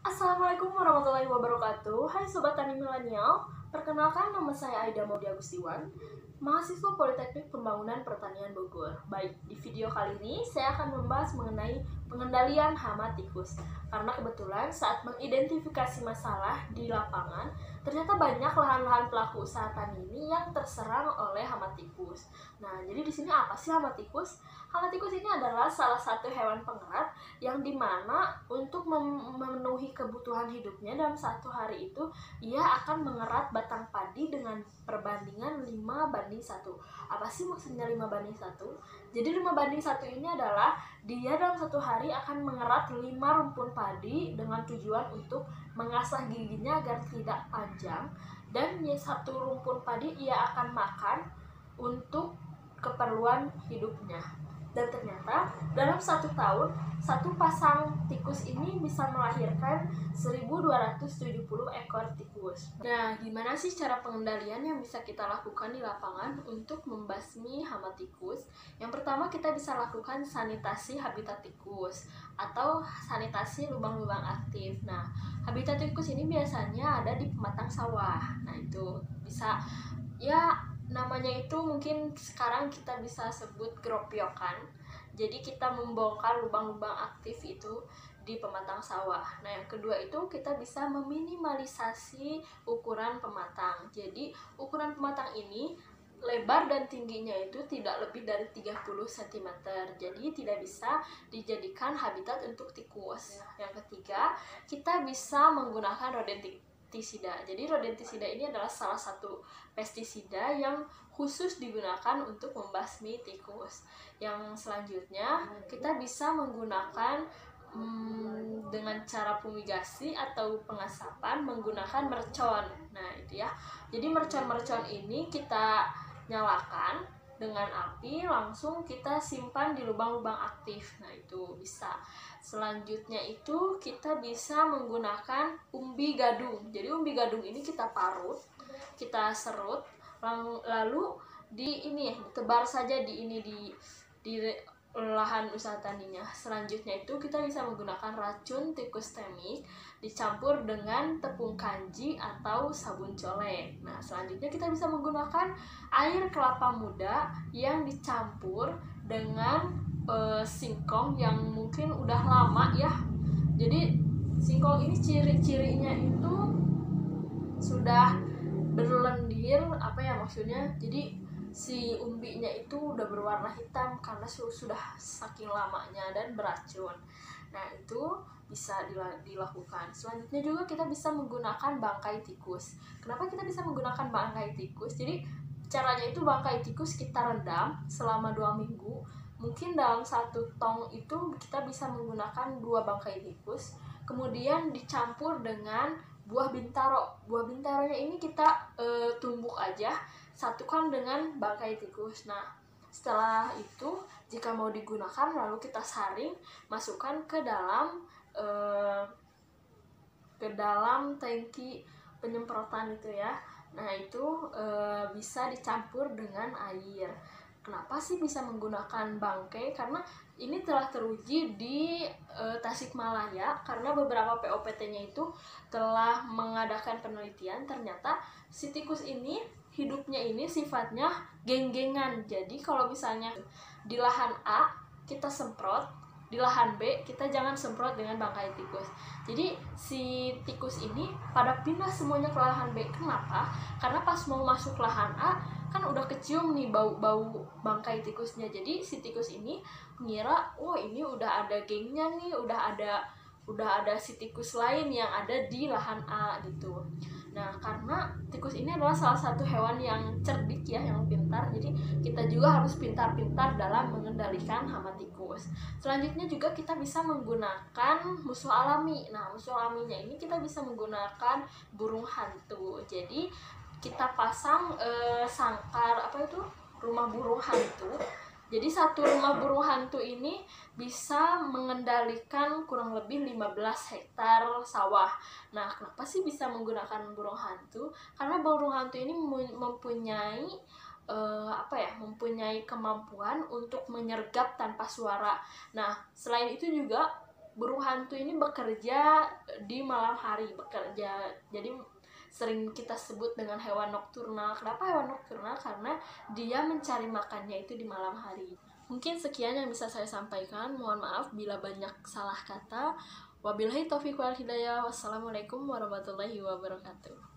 Assalamualaikum warahmatullahi wabarakatuh. Hai Sobat Tani Milenial, perkenalkan nama saya Aida Maudi Agustiwan, mahasiswa Politeknik Pembangunan Pertanian Bogor. Baik, di video kali ini saya akan membahas mengenai pengendalian hama tikus. Karena kebetulan saat mengidentifikasi masalah di lapangan, ternyata banyak lahan-lahan pelaku usaha tani ini yang terserang oleh hama tikus. Nah, jadi di sini apa sih hama tikus? Hama tikus ini adalah salah satu hewan pengerat yang dimana untuk memenuhi kebutuhan hidupnya dalam satu hari itu ia akan mengerat batang padi dengan perbandingan 5:1. Apa sih maksudnya 5:1? Jadi 5:1 ini adalah dia dalam satu hari akan mengerat 5 rumpun padi dengan tujuan untuk mengasah giginya agar tidak panjang, dan satu rumpun padi ia akan makan untuk keperluan hidupnya. Dan ternyata dalam satu tahun, satu pasang tikus ini bisa melahirkan 1.270 ekor tikus. Nah, gimana sih cara pengendalian yang bisa kita lakukan di lapangan untuk membasmi hama tikus? Yang pertama, kita bisa lakukan sanitasi habitat tikus atau sanitasi lubang-lubang aktif. Nah, habitat tikus ini biasanya ada di pematang sawah. Nah, itu bisa, ya namanya itu mungkin sekarang kita bisa sebut geropyokan. Jadi kita membongkar lubang-lubang aktif itu di pematang sawah. Nah, yang kedua itu kita bisa meminimalisasi ukuran pematang. Jadi ukuran pematang ini lebar dan tingginya itu tidak lebih dari 30 cm. Jadi tidak bisa dijadikan habitat untuk tikus. Yang ketiga, kita bisa menggunakan rodentisida. Jadi rodentisida ini adalah salah satu pestisida yang khusus digunakan untuk membasmi tikus. Yang selanjutnya, kita bisa menggunakan dengan cara fumigasi atau pengasapan menggunakan mercon. Nah, itu ya. Jadi mercon-mercon ini kita nyalakan dengan api, langsung kita simpan di lubang-lubang aktif. Nah, itu bisa. Selanjutnya itu kita bisa menggunakan umbi gadung. Jadi umbi gadung ini kita parut, kita serut, lalu tebar saja di lahan usaha taninya. Selanjutnya itu kita bisa menggunakan racun tikus temik dicampur dengan tepung kanji atau sabun colek. Nah, selanjutnya kita bisa menggunakan air kelapa muda yang dicampur dengan singkong yang mungkin udah lama ya. Jadi singkong ini ciri-cirinya itu sudah berlendir, apa ya maksudnya, jadi si umbinya itu udah berwarna hitam karena sudah saking lamanya dan beracun. Nah, itu bisa dilakukan. Selanjutnya juga kita bisa menggunakan bangkai tikus. Kenapa kita bisa menggunakan bangkai tikus? Jadi caranya itu bangkai tikus kita rendam selama 2 minggu. Mungkin dalam satu tong itu kita bisa menggunakan 2 bangkai tikus, kemudian dicampur dengan buah bintaro. Buah bintaronya ini kita tumbuk aja, satukan dengan bangkai tikus. Nah, setelah itu jika mau digunakan lalu kita saring, masukkan ke dalam tangki penyemprotan itu ya. Nah, itu bisa dicampur dengan air. Kenapa sih bisa menggunakan bangkai? Karena ini telah teruji di Tasikmalaya, karena beberapa POPT-nya itu telah mengadakan penelitian. Ternyata si tikus ini hidupnya ini sifatnya geng-gengan. Jadi kalau misalnya di lahan A kita semprot, di lahan B kita jangan semprot dengan bangkai tikus. Jadi si tikus ini pada pindah semuanya ke lahan B. Kenapa? Karena pas mau masuk lahan A kan udah kecium nih bau-bau bangkai tikusnya. Jadi si tikus ini mengira, oh ini udah ada gengnya nih, udah ada si tikus lain yang ada di lahan A gitu. Nah, karena tikus ini adalah salah satu hewan yang cerdik ya, yang pintar. Jadi kita juga harus pintar-pintar dalam mengendalikan hama tikus. Selanjutnya juga kita bisa menggunakan musuh alami. Nah, musuh alaminya ini kita bisa menggunakan burung hantu. Jadi kita pasang sangkar rumah burung hantu. Jadi satu rumah burung hantu ini bisa mengendalikan kurang lebih 15 hektar sawah. Nah, kenapa sih bisa menggunakan burung hantu? Karena burung hantu ini mempunyai mempunyai kemampuan untuk menyergap tanpa suara. Nah, selain itu juga burung hantu ini bekerja di malam hari, jadi sering kita sebut dengan hewan nokturnal. Kenapa hewan nokturnal? Karena dia mencari makannya itu di malam hari. Mungkin sekian yang bisa saya sampaikan. Mohon maaf bila banyak salah kata. Wabillahi taufiq wal hidayah. Wassalamualaikum warahmatullahi wabarakatuh.